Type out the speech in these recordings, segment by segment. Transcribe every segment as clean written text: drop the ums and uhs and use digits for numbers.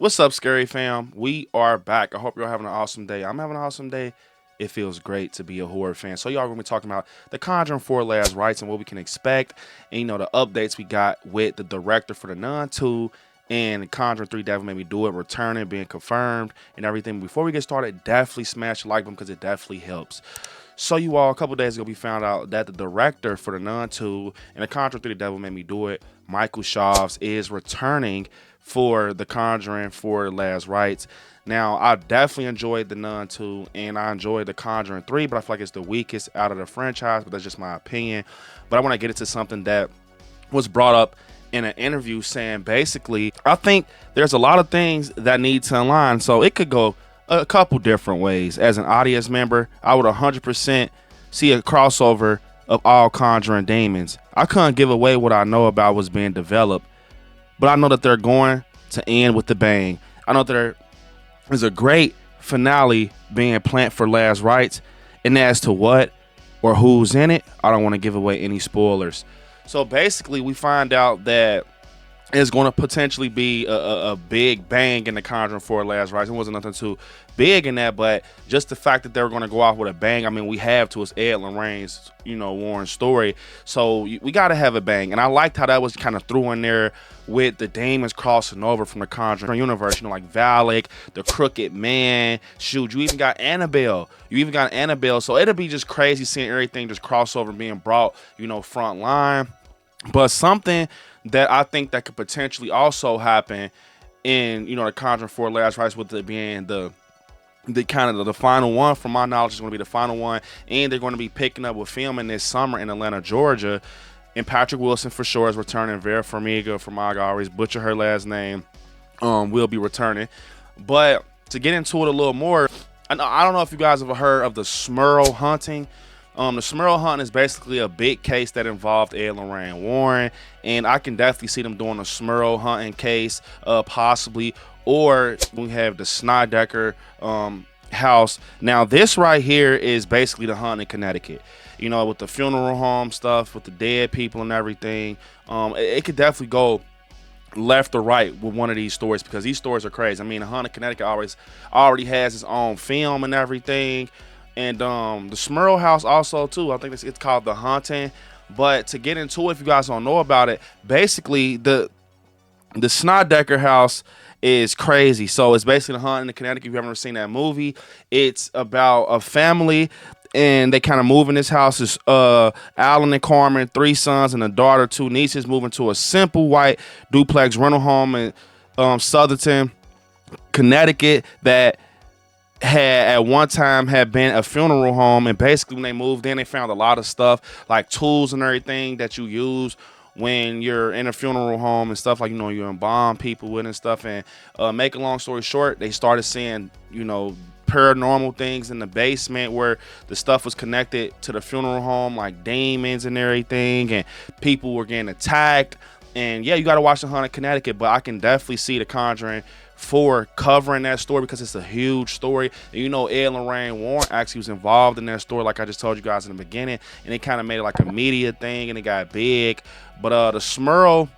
What's up, Scary Fam? We are back. I hope you're having an awesome day. I'm having an awesome day. It feels great to be a horror fan. So y'all gonna be talking about the Conjuring 4 Last Rites and what we can expect, and the updates we got with the director for the Nun 2 and Conjuring 3 Devil Made Me Do It returning, being confirmed, and everything. Before we get started, definitely smash the like button because it definitely helps. So you all, a couple days ago, we found out that the director for the Nun 2 and the Conjuring 3 The Devil Made Me Do It, Michael Chaves, is returning for the Conjuring 4 Last Rites. Now, I definitely enjoyed the Nun 2 and I enjoyed the Conjuring 3, but I feel like it's the weakest out of the franchise, but that's just my opinion. But I want to get into something that was brought up in an interview saying basically, I think there's a lot of things that need to align. So it could go a couple different ways. As an audience member, I would 100% see a crossover of all Conjuring demons. I couldn't give away what I know about what's being developed, but I know that they're going to end with the bang. I know there is a great finale being planned for Last Rites, and as to what or who's in it, I don't want to give away any spoilers. So basically, we find out that it's going to potentially be a big bang in the Conjuring 4 Last Rites. It wasn't nothing too big in that, but just the fact that they were going to go off with a bang, I mean, we have to. It's Ed Lorraine's, Warren story. So we got to have a bang. And I liked how that was kind of threw in there with the demons crossing over from the Conjuring universe, like Valak, the Crooked Man. Shoot, you even got Annabelle. So it'll be just crazy seeing everything just cross over being brought, front line. But something that I think that could potentially also happen in, the Conjuring 4 Last Rites, with it being the kind of the final one, from my knowledge, is going to be the final one, and they're going to be picking up with filming this summer in Atlanta, Georgia. And Patrick Wilson for sure is returning. Vera Farmiga, I always butcher her last name, will be returning. But to get into it a little more, I don't know if you guys have heard of the Smurl hunting. The Smurl hunt is basically a big case that involved Ed Lorraine Warren, and I can definitely see them doing a Smurl hunting case, possibly. Or we have the Snydecker house. Now, this right here is basically the hunt in Connecticut. With the funeral home stuff, with the dead people and everything. It could definitely go left or right with one of these stories, because these stories are crazy. I mean, the hunt in Connecticut already has its own film and everything. And the Smurl house also too. I think it's called The Haunting. But to get into it, if you guys don't know about it, basically the Snydecker house is crazy. So it's basically The Haunting in Connecticut. If you haven't ever seen that movie, it's about a family, and they kind of move in this house. Is Alan and Carmen, 3 sons and a daughter, 2 nieces, moving to a simple white duplex rental home in Southerton, Connecticut, that had at one time had been a funeral home. And basically when they moved in, they found a lot of stuff like tools and everything that you use when you're in a funeral home and stuff, like you embalm people with and stuff. And make a long story short, they started seeing paranormal things in the basement where the stuff was connected to the funeral home, like demons and everything, and people were getting attacked. And yeah, you got to watch The Hunt in Connecticut, but I can definitely see the Conjuring 4 covering that story because it's a huge story. And Ed Lorraine Warren actually was involved in that story, like I just told you guys in the beginning, and it kind of made it like a media thing, and it got big. But the Smurl,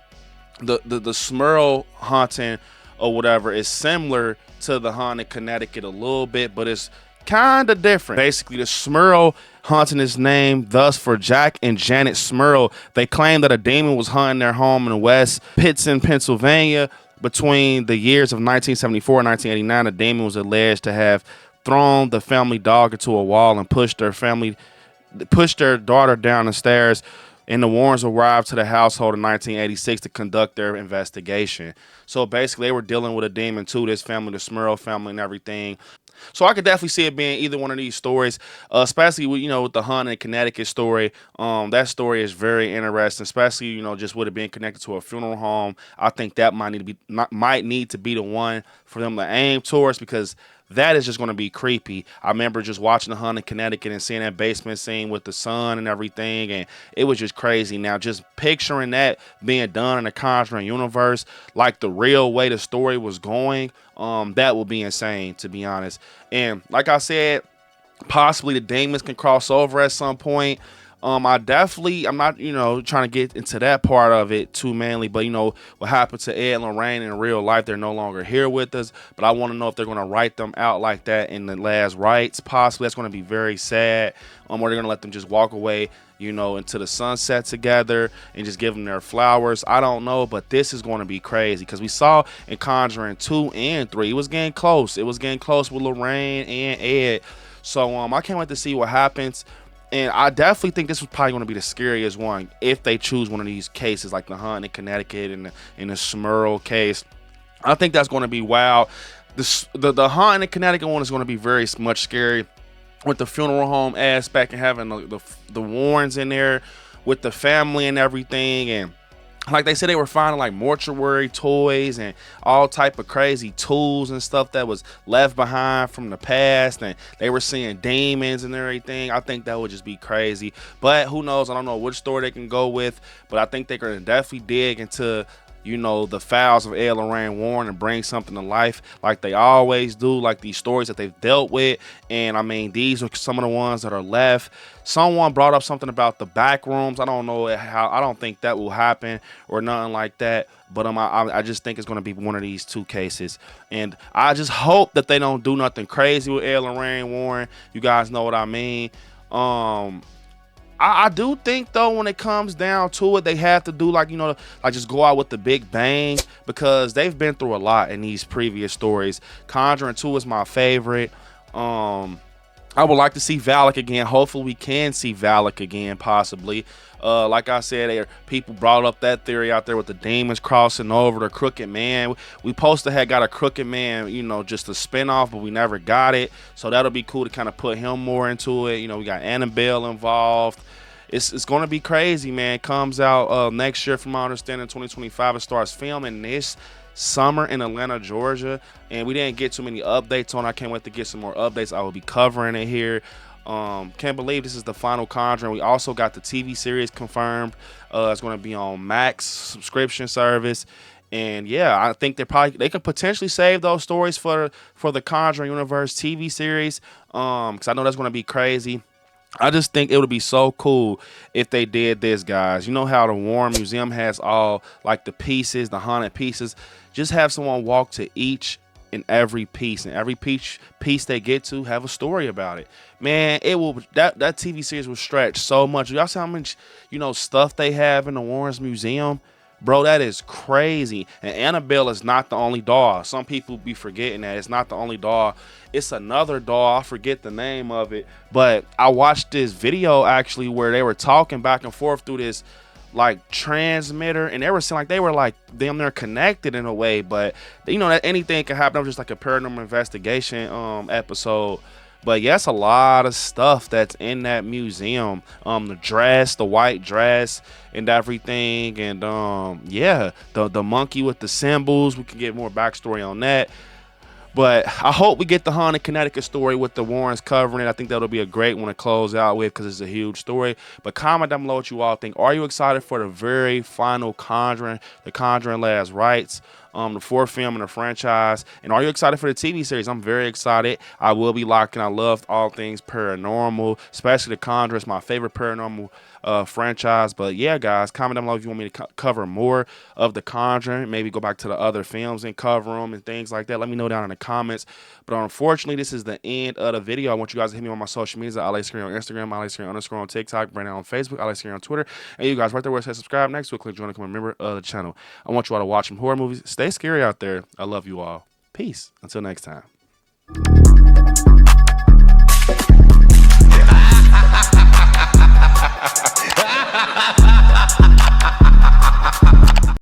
the Smurl haunting or whatever is similar to the Hunt in Connecticut a little bit, but it's kind of different. Basically, the Smurl haunting is named thus for Jack and Janet Smurl. They claim that a demon was haunting their home in West Pittston, Pennsylvania. Between the years of 1974 and 1989, the demon was alleged to have thrown the family dog into a wall and pushed their daughter down the stairs. And the Warrens arrived to the household in 1986 to conduct their investigation. So basically, they were dealing with a demon too, this family, the Smurl family and everything. So I could definitely see it being either one of these stories, especially with the Hunt in Connecticut story. That story is very interesting, especially just with it being connected to a funeral home. I think that might need to be the one for them to aim towards, because that is just going to be creepy. I remember just watching The Hunt in Connecticut and seeing that basement scene with the son and everything, and it was just crazy. Now, just picturing that being done in the Conjuring universe, like the real way the story was going, that would be insane, to be honest. And like I said, possibly the demons can cross over at some point. I'm not, trying to get into that part of it too mainly, but what happened to Ed and Lorraine in real life, they're no longer here with us. But I want to know if they're going to write them out like that in the last rites. Possibly, that's going to be very sad. Or they're going to let them just walk away, into the sunset together and just give them their flowers. I don't know, but this is going to be crazy because we saw in Conjuring 2 and 3, it was getting close. It was getting close with Lorraine and Ed. So I can't wait to see what happens. And I definitely think this was probably going to be the scariest one if they choose one of these cases, like the hunt in Connecticut and the Smurl case. I think that's going to be wild. The hunt in the Connecticut one is going to be very much scary with the funeral home aspect and having the Warrens in there with the family and everything. And like they said, they were finding like mortuary toys and all type of crazy tools and stuff that was left behind from the past, and they were seeing demons and everything. I think that would just be crazy, but who knows? I don't know which story they can go with, but I think they're gonna definitely dig into the files of Ed Lorraine Warren and bring something to life like they always do, like these stories that they've dealt with. And I mean, these are some of the ones that are left. Someone brought up something about the back rooms. I don't know how. I don't think that will happen or nothing like that. But I just think it's going to be one of these two cases. And I just hope that they don't do nothing crazy with Ed Lorraine Warren. You guys know what I mean. I do think though, when it comes down to it, they have to do like just go out with the big bang, because they've been through a lot in these previous stories. Conjuring 2 is my favorite. I would like to see Valak again. Hopefully we can see Valak again, possibly. Like I said, people brought up that theory out there with the demons crossing over, the crooked man. We supposed to have got a crooked man, just a spinoff, but we never got it. So that'll be cool to kind of put him more into it. We got Annabelle involved. It's going to be crazy, man. It comes out next year, from my understanding, 2025. It starts filming this summer in Atlanta, Georgia, and we didn't get too many updates on it. I can't wait to get some more updates. I will be covering it here. Can't believe this is the final Conjuring. We also got the TV series confirmed. It's going to be on Max subscription service. And yeah, I think they could potentially save those stories for the Conjuring universe TV series, because I know that's going to be crazy. I just think it would be so cool if they did this, guys. You know how the Warren Museum has all like the pieces, the haunted pieces. Just have someone walk to each and every piece, and every piece they get to have a story about it. Man, it will that TV series will stretch so much. Y'all see how much stuff they have in the Warren's Museum? Bro, that is crazy. And Annabelle is not the only doll. Some people be forgetting that. It's not the only doll. It's another doll. I forget the name of it. But I watched this video, actually, where they were talking back and forth through this, like, transmitter. And they were saying, like, they were, like, damn near connected in a way. But, that anything can happen. It was just, like, a paranormal investigation episode. But yeah, it's a lot of stuff that's in that museum. The dress, the white dress and everything. And yeah, the monkey with the symbols. We can get more backstory on that. But I hope we get the haunted Connecticut story with the Warrens covering it. I think that'll be a great one to close out with, because it's a huge story. But comment down below what you all think. Are you excited for the very final Conjuring, the Conjuring Last Rites? The fourth film in the franchise? And are you excited for the TV series? I'm very excited. I will be locking. I love all things paranormal, especially The Conjuring. It's my favorite paranormal franchise. But yeah, guys, comment down below if you want me to cover more of The Conjuring. Maybe go back to the other films and cover them and things like that. Let me know down in the comments. But unfortunately, this is the end of the video. I want you guys to hit me on my social media. ILIKESCARY on Instagram, ILIKESCARY_ on TikTok, Brandon on Facebook, ILIKESCARY on Twitter. And you guys right there where it says subscribe next to it, click join to become a member of the channel. I want you all to watch some horror movies. Stay scary out there. I love you all. Peace. Until next time.